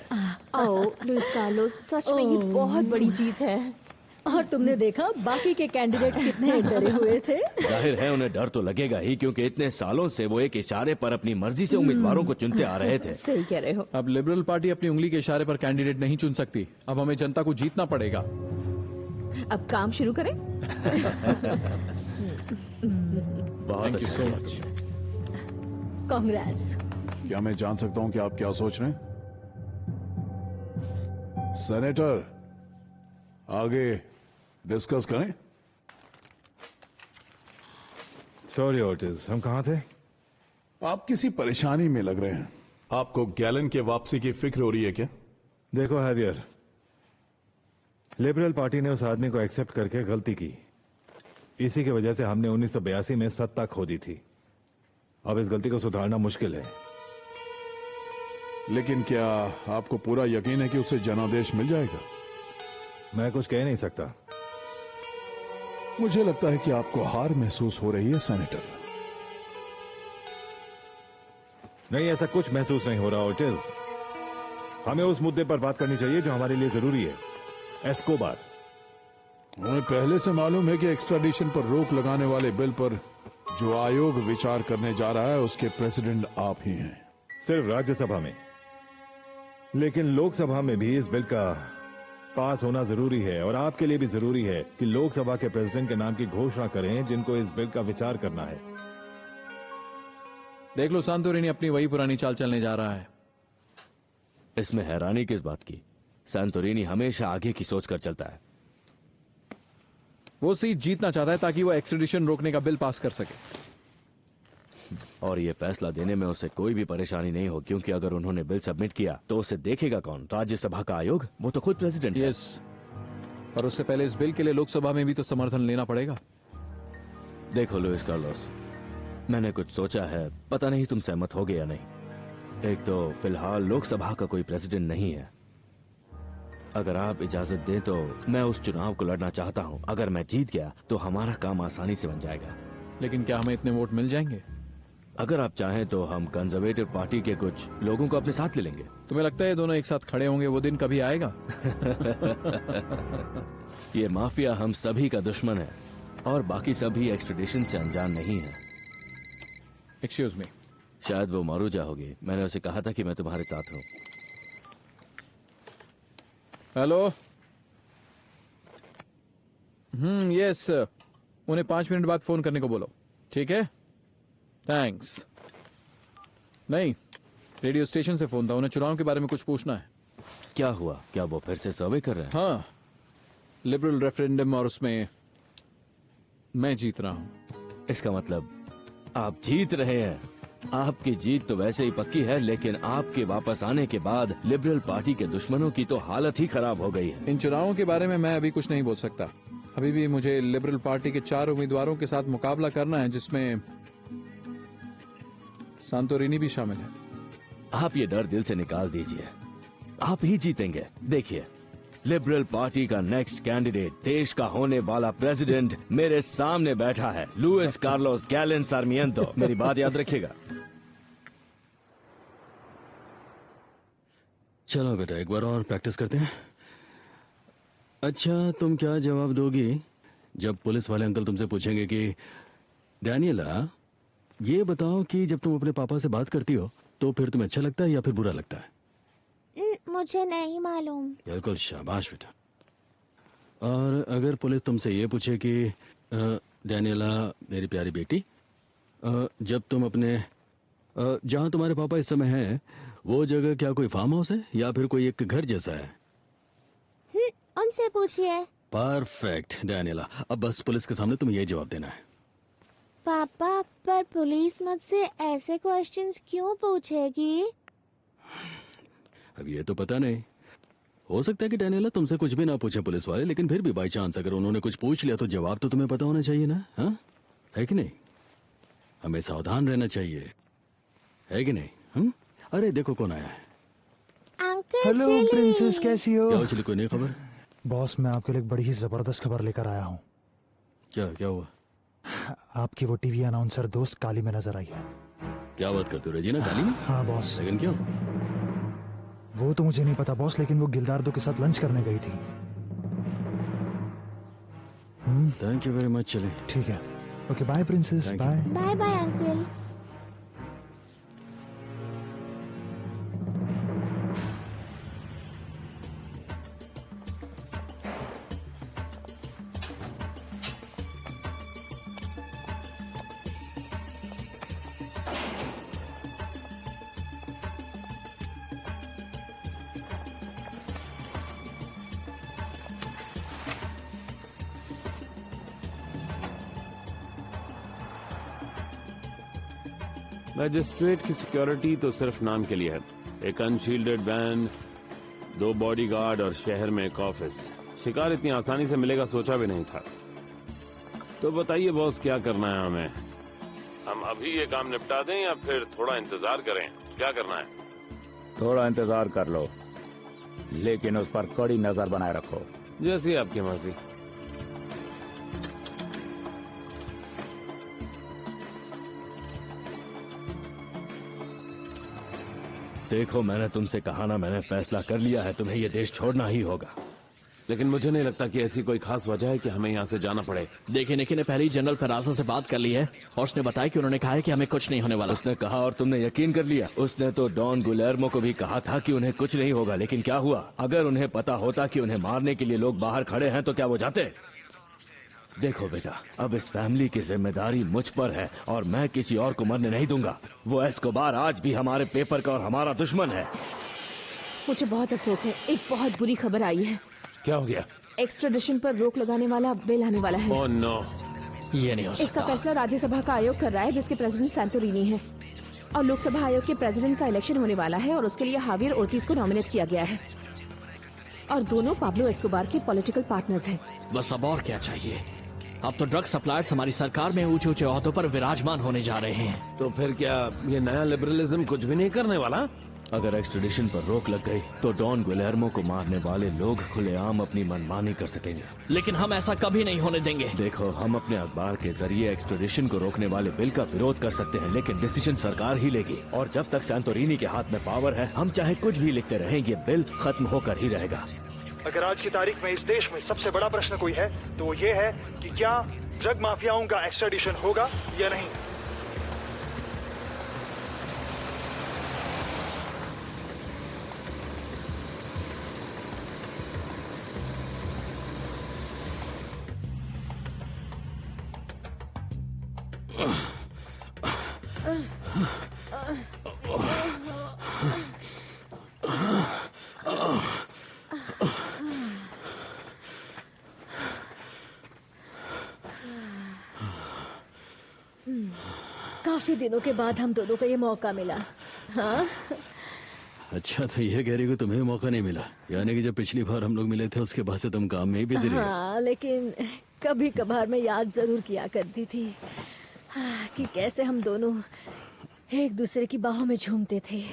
ओह लुइस कार्लोस, सच में ये बहुत बड़ी जीत है। और तुमने देखा बाकी के कैंडिडेट्स कितने डरे हुए थे।
जाहिर है उन्हें डर तो लगेगा ही, क्योंकि इतने सालों से वो एक इशारे पर अपनी मर्जी से उम्मीदवारों को चुनते आ रहे थे।
सही कह रहे हो।
अब लिबरल पार्टी अपनी उंगली के इशारे पर कैंडिडेट नहीं चुन सकती, अब हमें जनता को जीतना पड़ेगा।
अब काम शुरू करें।
बहुत अच्छा, सो मच।
कांग्रेस।
क्या मैं जान सकता हूं कि आप क्या सोच रहे हैं? सेनेटर, आगे डिस्कस करें।
सॉरी ओर्टिज, हम कहाँ थे?
आप किसी परेशानी में लग रहे हैं। आपको गैलन के वापसी की फिक्र हो रही है क्या?
देखो हैवियर, लिबरल पार्टी ने उस आदमी को एक्सेप्ट करके गलती की। इसी की वजह से हमने 1982 में सत्ता खो दी थी। अब इस गलती को सुधारना मुश्किल है।
लेकिन क्या आपको पूरा यकीन है कि उसे जनादेश मिल जाएगा?
मैं कुछ कह नहीं सकता।
मुझे लगता है कि आपको हार महसूस हो रही है सेनेटर।
नहीं, ऐसा कुछ महसूस नहीं हो रहा ओर्टिज। हमें उस मुद्दे पर बात करनी चाहिए जो हमारे लिए जरूरी है। एस्कोबार।
हमें पहले से मालूम है कि एक्स्ट्राडिशन पर रोक लगाने वाले बिल पर जो आयोग विचार करने जा रहा है उसके प्रेसिडेंट आप ही हैं।
सिर्फ राज्यसभा में, लेकिन लोकसभा में भी इस बिल का पास होना जरूरी है और आपके लिए भी जरूरी है कि लोकसभा के प्रेसिडेंट के नाम की घोषणा करें जिनको इस बिल का विचार करना है।
देख लो, सांतोरिनी अपनी वही पुरानी चाल चलने जा रहा है।
इसमें हैरानी किस बात की? सांतोरिनी हमेशा आगे की सोच कर चलता है।
वो सीट जीतना चाहता है ताकि वो एक्सट्रेडिशन रोकने का बिल पास कर सके।
और ये फैसला देने में उसे कोई भी परेशानी नहीं हो, क्योंकि अगर उन्होंने बिल सबमिट किया तो उसे देखेगा कौन? राज्यसभा का आयोग? वो तो खुद प्रेसिडेंट है।
यस, और उससे पहले इस बिल के लिए लोकसभा में भी तो समर्थन लेना पड़ेगा।
देखो लुइस कार्लोस, मैंने कुछ सोचा है, पता नहीं तुम सहमत होगे या नहीं। एक तो फिलहाल लोकसभा का कोई प्रेसिडेंट नहीं है। अगर आप इजाजत दें तो मैं उस चुनाव को लड़ना चाहता हूं। अगर मैं जीत गया तो हमारा काम आसानी से बन जाएगा।
लेकिन क्या हमें इतने वोट मिल जाएंगे?
अगर आप चाहें तो हम कंजर्वेटिव पार्टी के कुछ लोगों को अपने साथ ले लेंगे।
तुम्हें लगता है ये दोनों एक साथ खड़े होंगे? वो दिन कभी आएगा?
ये माफिया हम सभी का दुश्मन है और बाकी सभी एक्सट्रेडिशन से अनजान नहीं है।
Excuse me.
शायद वो मारूजा होगी। मैंने उसे कहा था कि मैं तुम्हारे साथ हूँ।
हेलो। यस, उन्हें 5 मिनट बाद फोन करने को बोलो, ठीक है? थैंक्स। नहीं, रेडियो स्टेशन से फोन था, उन्हें चुनाव के बारे में कुछ पूछना है।
क्या हुआ? क्या वो फिर से सर्वे कर रहे हैं?
हाँ, लिबरल रेफरेंडम, और उसमें मैं जीत रहा हूँ।
इसका मतलब आप जीत रहे हैं। आपकी जीत तो वैसे ही पक्की है, लेकिन आपके वापस आने के बाद लिबरल पार्टी के दुश्मनों की तो हालत ही खराब हो गई है।
इन चुनावों के बारे में मैं अभी कुछ नहीं बोल सकता। अभी भी मुझे लिबरल पार्टी के 4 उम्मीदवारों के साथ मुकाबला करना है, जिसमें सांतोरिनी भी शामिल है।
आप ये डर दिल से निकाल दीजिए, आप ही जीतेंगे। देखिए, लिबरल पार्टी का नेक्स्ट कैंडिडेट, देश का होने वाला प्रेसिडेंट मेरे सामने बैठा है, लुइस कार्लोस गैलन सार्मिएंतो। मेरी बात याद रखिएगा।
चलो बेटा, एक बार और प्रैक्टिस करते हैं। अच्छा, तुम क्या जवाब दोगी जब पुलिस वाले अंकल तुमसे पूछेंगे कि डैनियला, ये बताओ कि जब तुम अपने पापा से बात करती हो तो फिर तुम्हें अच्छा लगता है या फिर बुरा लगता है?
मुझे नहीं मालूम।
बिल्कुल, शाबाश बेटा। और अगर पुलिस तुमसे ये पूछे कि डैनियला मेरी प्यारी बेटी, जब तुम अपने जहाँ तुम्हारे पापा इस समय हैं वो जगह क्या कोई फार्म हाउस है या फिर कोई एक घर जैसा है?
उनसे पूछिए।
परफेक्ट डैनियला, अब बस पुलिस के सामने तुम्हें ये जवाब देना है।
पापा, पर पुलिस मुझसे ऐसे क्वेश्चंस क्यों पूछेगी?
अब ये तो पता नहीं, हो सकता है कि डैनियला तुमसे कुछ भी ना पूछे पुलिस वाले, लेकिन फिर भी बाई चांस अगर उन्होंने कुछ पूछ लिया तो जवाब तो तुम्हें पता होना चाहिए ना। हाँ, है कि नहीं? हमें सावधान रहना चाहिए, है कि नहीं? अरे देखो कौन आया है।
अंकल
हेलो प्रिंसेस, कैसी हो?
क्या चली, कोई नई खबर?
बॉस, मैं आपके लिए एक बड़ी ही जबरदस्त खबर लेकर आया हूँ।
क्या हुआ?
आपकी वो टीवी अनाउंसर दोस्त काली में नजर आई है।
क्या बात करते हो, रेजिना काली में?
हाँ बॉस।
लेकिन क्यों?
वो तो मुझे नहीं पता बॉस, लेकिन वो गिलदार्दो के साथ लंच करने गई थी।
Thank you very much. चले,
ठीक है। Okay, bye princess, bye.
Bye bye uncle.
Magistrate की सिक्योरिटी तो सिर्फ नाम के लिए है। एक अनशील्डेड वैन, 2 बॉडीगार्ड और शहर में एक ऑफिस। शिकार इतनी आसानी से मिलेगा सोचा भी नहीं था। तो बताइए बॉस, क्या करना है हमें? हम अभी ये काम निपटा दें या फिर थोड़ा इंतजार करें? क्या करना है?
थोड़ा इंतजार कर लो, लेकिन उस पर कड़ी नजर बनाए रखो।
जैसी आपकी मर्जी।
देखो, मैंने तुमसे कहा ना, मैंने फैसला कर लिया है, तुम्हें ये देश छोड़ना ही होगा।
लेकिन मुझे नहीं लगता कि ऐसी कोई खास वजह है कि हमें यहाँ से जाना पड़े।
देखिए निकी ने पहले ही जनरल पेराजा से बात कर ली है और उसने बताया कि उन्होंने कहा है कि हमें कुछ नहीं होने वाला।
उसने कहा और तुमने यकीन कर लिया? उसने तो डॉन गुलेर्मो को भी कहा था कि उन्हें कुछ नहीं होगा, लेकिन क्या हुआ? अगर उन्हें पता होता कि उन्हें मारने के लिए लोग बाहर खड़े हैं तो क्या वो जाते? देखो बेटा, अब इस फैमिली की जिम्मेदारी मुझ पर है और मैं किसी और को मरने नहीं दूंगा। वो एस्कोबार आज भी हमारे पेपर का और हमारा दुश्मन है।
मुझे बहुत अफसोस है, एक बहुत बुरी खबर आई है।
क्या हो गया?
एक्स्ट्राडिशन पर रोक लगाने वाला बिल आने वाला है।
ओह नो,
ये नहीं हो सकता।
इसका फैसला राज्यसभा का आयोग कर रहा है जिसके प्रेसिडेंट सैंटोरिनी है, और लोकसभा आयोग के प्रेसिडेंट का इलेक्शन होने वाला है और उसके लिए हावियर ओर्टिज को नॉमिनेट किया गया है, और दोनों पाब्लो एस्कोबार के पॉलिटिकल पार्टनर्स हैं।
बस अब और क्या चाहिए? अब तो ड्रग सप्लायर्स हमारी सरकार में ऊंचे ऊंचे ओहदों पर विराजमान होने जा रहे हैं।
तो फिर क्या ये नया लिबरलिज्म कुछ भी नहीं करने वाला?
अगर एक्सट्रेडिशन पर रोक लग गई तो डॉन गुलेर्मो को मारने वाले लोग खुलेआम अपनी मनमानी कर सकेंगे।
लेकिन हम ऐसा कभी नहीं होने देंगे।
देखो, हम अपने अखबार के जरिए एक्सट्रेडिशन को रोकने वाले बिल का विरोध कर सकते हैं, लेकिन डिसीजन सरकार ही लेगी। और जब तक सैंटोरिनी के हाथ में पावर है, हम चाहे कुछ भी लिखते रहें, ये बिल खत्म होकर ही रहेगा।
अगर आज की तारीख में इस देश में सबसे बड़ा प्रश्न कोई है तो वो ये है कि क्या ड्रग माफियाओं का एक्स्ट्राडिशन होगा या नहीं।
काफी दिनों के बाद हम दोनों को ये मौका मिला। हाँ,
अच्छा तो ये कह रही कि तुम्हें मौका नहीं मिला, यानी कि जब पिछली बार हम लोग मिले थे उसके बाद से तुम काम में ही बिजी रहे।
हाँ, लेकिन कभी कभार मैं याद जरूर किया करती थी कि कैसे हम दोनों एक दूसरे की बाहों में झूमते थे।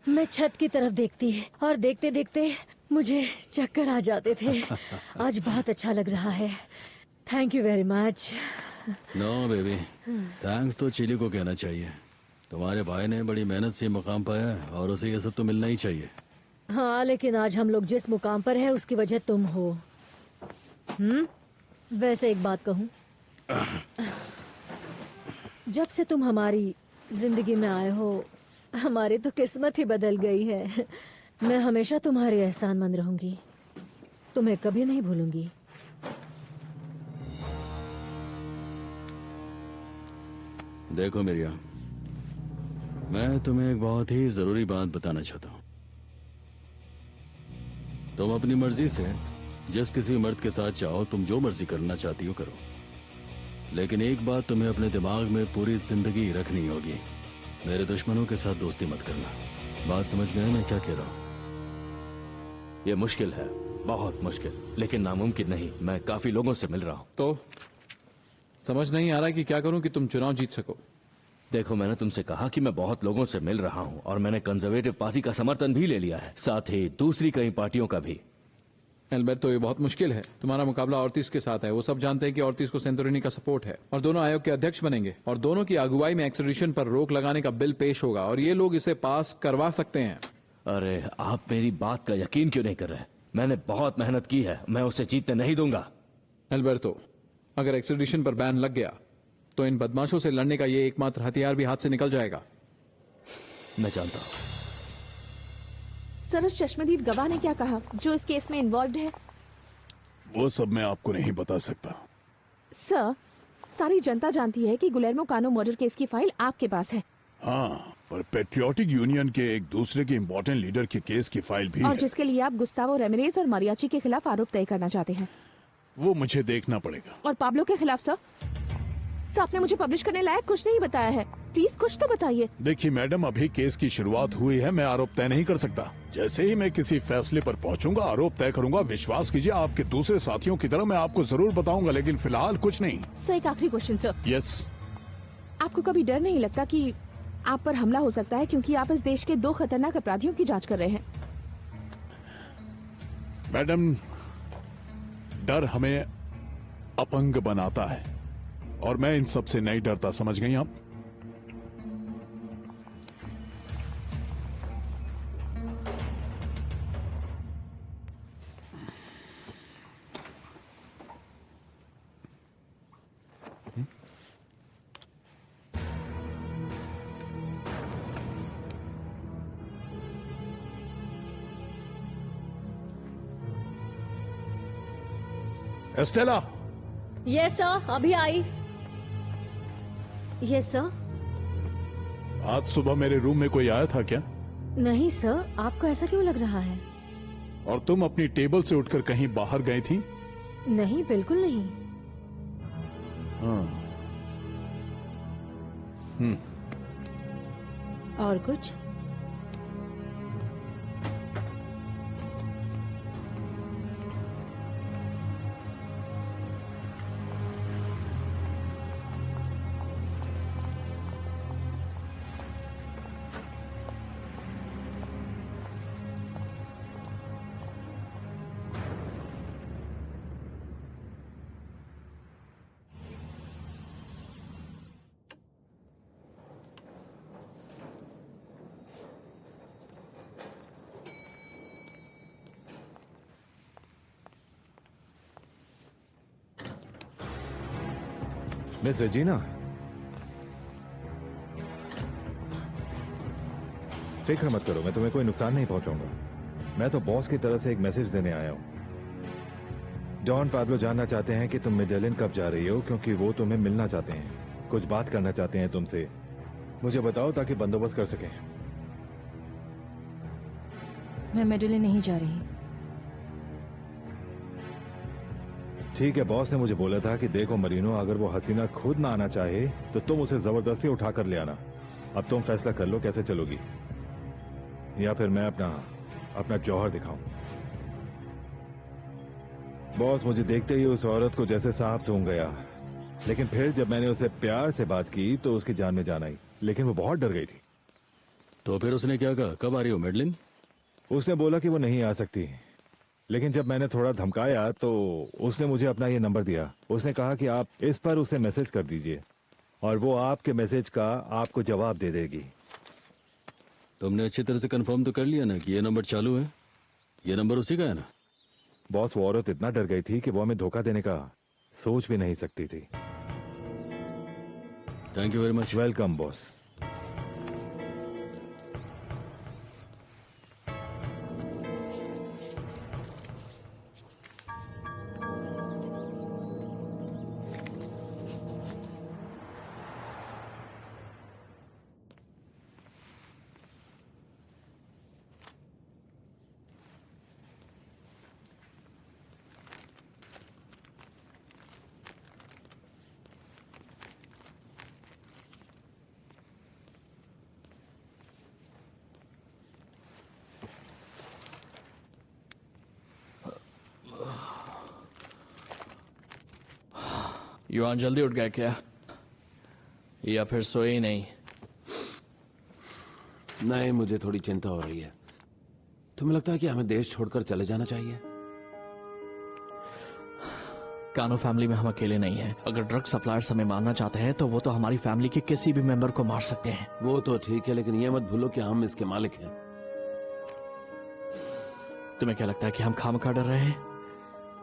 मैं छत की तरफ देखती और देखते देखते मुझे चक्कर आ जाते थे। आज बहुत अच्छा लग रहा है। Thank you very much.
No baby, thanks तो चिली को कहना चाहिए। तुम्हारे भाई ने बड़ी मेहनत से मुकाम पाया है और उसे ये सब तो मिलना ही चाहिए।
हाँ, लेकिन आज हम लोग जिस मुकाम पर है उसकी वजह तुम हो। वैसे एक बात कहूँ, जब से तुम हमारी जिंदगी में आए हो हमारी तो किस्मत ही बदल गई है। मैं हमेशा तुम्हारी एहसानमंद रहूंगी, तुम्हें कभी नहीं भूलूंगी।
देखो मिरिया, मैं तुम्हें एक बहुत ही जरूरी बात बताना चाहता हूँ। तुम अपनी मर्जी से जिस किसी मर्द के साथ चाहो तुम जो मर्जी करना चाहती हो करो, लेकिन एक बात तुम्हें अपने दिमाग में पूरी जिंदगी रखनी होगी, मेरे दुश्मनों के साथ दोस्ती मत करना। बात समझ गए मैं क्या कह रहा हूँ?
ये मुश्किल है, बहुत मुश्किल, लेकिन नामुमकिन नहीं। मैं काफी लोगों से मिल रहा हूँ।
तो समझ नहीं आ रहा कि क्या करूं कि तुम चुनाव जीत सको।
देखो, मैंने तुमसे कहा कि मैं बहुत लोगों से मिल रहा हूँ और मैंने कंजर्वेटिव पार्टी का समर्थन भी ले लिया है, साथ ही दूसरी कई पार्टियों का भी।
एल्बर्टो, ये बहुत मुश्किल है। तुम्हारा मुकाबला ऑर्टिज के साथ है। वो सब जानते हैं कि ऑर्टिज को सैंटोरिनी का सपोर्ट है और दोनों आयोग के अध्यक्ष बनेंगे और दोनों की अगुवाई में एक्सट्रेडिशन पर रोक लगाने का बिल पेश होगा और ये लोग इसे पास करवा सकते हैं।
अरे, आप मेरी बात का यकीन क्यों नहीं कर रहे? मैंने बहुत मेहनत की है, मैं उसे जीतने नहीं दूंगा।
एल्बर्टो, अगर एक्सट्रेडिशन पर बैन लग गया तो इन बदमाशों से लड़ने का ये एकमात्र हथियार भी हाथ से निकल जाएगा।
मैं जानता हूँ।
सर, उस चश्मदीद गवाह ने क्या कहा जो इस केस में इन्वॉल्व है?
वो सब मैं आपको नहीं बता सकता।
सर, सारी जनता जानती है कि गुलेर्मो कानो मर्डर केस की फाइल आपके पास है।
हाँ, पर पेट्रियोटिक यूनियन के एक दूसरे के इम्पोर्टेंट लीडर के केस की फाइल भी
और
है।
जिसके लिए आप गुस्तावो रेमिरेज और मारियाची के खिलाफ आरोप तय करना चाहते हैं।
वो मुझे देखना पड़ेगा।
और पाब्लो के खिलाफ सर आपने मुझे पब्लिश करने लायक कुछ नहीं बताया है। प्लीज कुछ तो बताइए।
देखिए मैडम, अभी केस की शुरुआत हुई है, मैं आरोप तय नहीं कर सकता। जैसे ही मैं किसी फैसले पर पहुंचूंगा आरोप तय करूंगा। विश्वास कीजिए, आपके दूसरे साथियों की तरह मैं आपको जरूर बताऊंगा, लेकिन फिलहाल कुछ नहीं।
सर, एक आखिरी क्वेश्चन सर।
यस।
आपको कभी डर नहीं लगता कि आप पर हमला हो सकता है क्योंकि आप इस देश के 2 खतरनाक अपराधियों की जांच कर रहे हैं?
मैडम, डर हमें अपंग बनाता है और मैं इन सब से नहीं डरता, समझ गई आप? एस्टेला।
यस सर, अभी आई। Yes sir.
आज सुबह मेरे रूम में कोई आया था क्या?
नहीं सर, आपको ऐसा क्यों लग रहा है?
और तुम अपनी टेबल से उठकर कहीं बाहर गई थी?
नहीं, बिल्कुल नहीं।
हाँ।
और कुछ?
मिस रेजिना, फिक्र मत करो, मैं तुम्हें कोई नुकसान नहीं पहुंचाऊंगा। मैं तो बॉस की तरफ से एक मैसेज देने आया हूं। डॉन पाब्लो जानना चाहते हैं कि तुम मेडेलिन कब जा रही हो, क्योंकि वो तुम्हें मिलना चाहते हैं, कुछ बात करना चाहते हैं तुमसे। मुझे बताओ ताकि बंदोबस्त कर सकें।
मैं मेडेलिन नहीं जा रही।
ठीक है, बॉस ने मुझे बोला था कि देखो मरीनो, अगर वो हसीना खुद ना आना चाहे तो तुम उसे जबरदस्ती उठाकर ले आना। अब तुम फैसला कर लो कैसे चलोगी, या फिर मैं अपना जौहर दिखाऊं। बॉस, मुझे देखते ही उस औरत को जैसे सांप सूंघ गया, लेकिन फिर जब मैंने उसे प्यार से बात की तो उसकी जान में जान आई, लेकिन वो बहुत डर गई थी।
तो फिर उसने क्या कहा? कब आ रही हो मेडलिन?
उसने बोला कि वो नहीं आ सकती, लेकिन जब मैंने थोड़ा धमकाया तो उसने मुझे अपना ये नंबर दिया। उसने कहा कि आप इस पर उसे मैसेज कर दीजिए और वो आपके मैसेज का आपको जवाब दे देगी।
तुमने अच्छी तरह से कंफर्म तो कर लिया ना कि ये नंबर चालू है? ये नंबर उसी का है ना?
बॉस, वो औरत इतना डर गई थी कि वो हमें धोखा देने का सोच भी नहीं सकती थी।
Thank you very much.
Welcome boss.
युवान जल्दी उठ गया क्या, या फिर सोए ही नहीं?
नहीं, मुझे थोड़ी चिंता हो रही है। तुम्हें लगता है कि हमें देश छोड़कर चले जाना चाहिए?
कानो फैमिली में हम अकेले नहीं हैं। अगर ड्रग सप्लायर्स हमें मारना चाहते हैं तो वो तो हमारी फैमिली के किसी भी मेंबर को मार सकते हैं।
वो तो ठीक है, लेकिन ये मत भूलो कि हम इसके मालिक हैं।
तुम्हें क्या लगता है कि हम खामखा डर रहे हैं?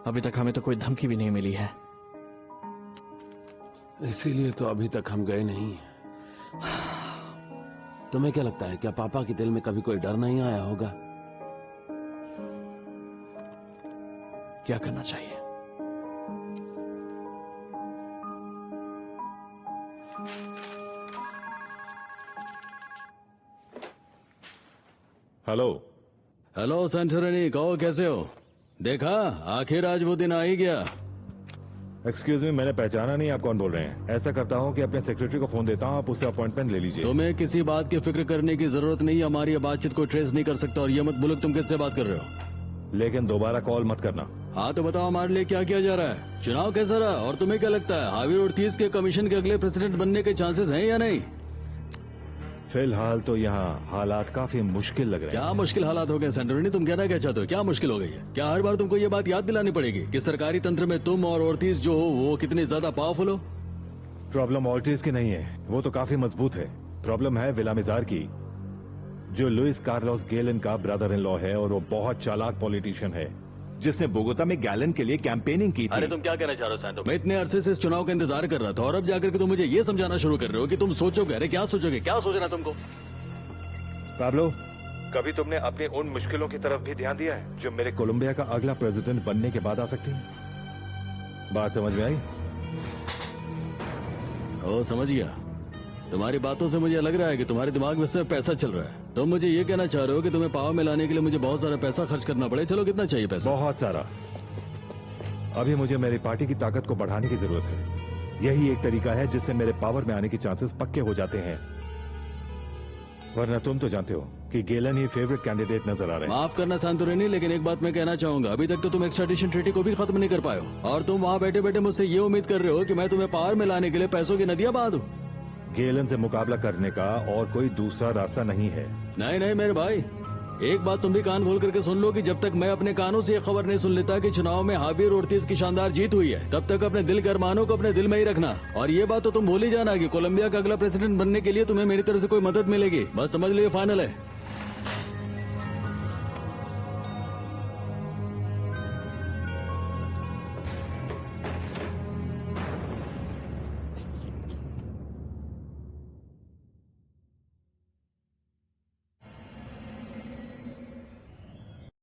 अभी तक हमें तो कोई धमकी भी नहीं मिली है।
इसीलिए तो अभी तक हम गए नहीं। तुम्हें क्या लगता है, क्या पापा के दिल में कभी कोई डर नहीं आया होगा?
क्या करना चाहिए?
हेलो।
हेलो सेंटरनी, कहो कैसे हो? देखा, आखिर आज वो दिन आ ही गया।
एक्सक्यूज मी, मैंने पहचाना नहीं आप कौन बोल रहे हैं। ऐसा करता हूँ कि अपने सेक्रेटरी को फोन देता हूँ, आप उससे अपॉइंटमेंट ले लीजिए।
तुम्हें किसी बात की फिक्र करने की जरूरत नहीं। हमारी बातचीत को ट्रेस नहीं कर सकता। और ये मत बोलो तुम किससे बात कर रहे हो।
लेकिन दोबारा कॉल मत करना।
हाँ तो बताओ, हमारे लिए क्या किया जा रहा है? चुनाव कैसा रहा? और तुम्हें क्या लगता है, हाविर ओर्टिज के कमीशन के अगले प्रेसिडेंट बनने के चांसेस हैं या नहीं?
फिलहाल तो यहाँ हालात काफी मुश्किल लग रहे हैं।
क्या मुश्किल हालात हो गए सेंटरनी? तुम कहना क्या चाहते हो? क्या मुश्किल हो गई है? क्या हर बार तुमको ये बात याद दिलानी पड़ेगी कि सरकारी तंत्र में तुम और ओर्टिज जो हो वो कितने ज्यादा पावरफुल हो?
प्रॉब्लम ओर्टिज की नहीं है, वो तो काफी मजबूत है। प्रॉब्लम है विलामिजार की, जो लुइस कार्लोस गैलन का ब्रदर इन लॉ है, और वो बहुत चालाक पॉलिटिशियन है जिसने बोगोता में गैलन के लिए कैंपेनिंग की थी।
अरे तुम क्या कहना चाह रहे हो सैंटो? मैं इतने अरसे से इस चुनाव का इंतजार कर रहा था और अब जाकर के तुम मुझे ये समझाना शुरू कर रहे हो कि तुम सोचोगे। अरे क्या सोचोगे? क्या सोचना तुमको?
पाब्लो, कभी तुमने अपनी उन मुश्किलों की तरफ भी ध्यान दिया है जो मेरे कोलंबिया का अगला प्रेसिडेंट बनने के बाद आ सकती हैं? बात समझ में आई?
ओ समझ गया। तुम्हारी बातों से मुझे लग रहा है कि तुम्हारे दिमाग में सिर्फ पैसा चल रहा है। तुम मुझे ये कहना चाह रहे हो कि तुम्हें पावर में लाने के लिए मुझे बहुत सारा पैसा खर्च करना पड़े। चलो कितना चाहिए पैसा?
बहुत सारा। अभी मुझे मेरी पार्टी की ताकत को बढ़ाने की जरूरत है। यही एक तरीका है जिससे मेरे पावर में आने के चांसेस पक्के हो जाते हैं। वरना तुम तो जानते हो कि गेलन ही फेवरेट कैंडिडेट नजर आ रहे हैं।
माफ करना सांतोरिनी, लेकिन एक बात मैं कहना चाहूंगा, अभी तक तो तुम एक्सट्राडिशन ट्रीटी को भी खत्म नहीं कर पाए हो और तुम वहाँ बैठे बैठे मुझसे ये उम्मीद कर रहे हो कि मैं तुम्हें पावर में लाने के लिए पैसों की नदियां बहा दूं।
गेलन से मुकाबला करने का और कोई दूसरा रास्ता नहीं है।
नहीं नहीं मेरे भाई, एक बात तुम भी कान खोल करके सुन लो कि जब तक मैं अपने कानों से ये खबर नहीं सुन लेता कि चुनाव में हाबिर ओर्तिज की शानदार जीत हुई है, तब तक अपने दिल के अरमानों को अपने दिल में ही रखना। और ये बात तो तुम भूल ही जाना कि कोलंबिया का अगला प्रेसिडेंट बनने के लिए तुम्हें मेरी तरफ से कोई मदद मिलेगी। बस समझ लो ये फाइनल है।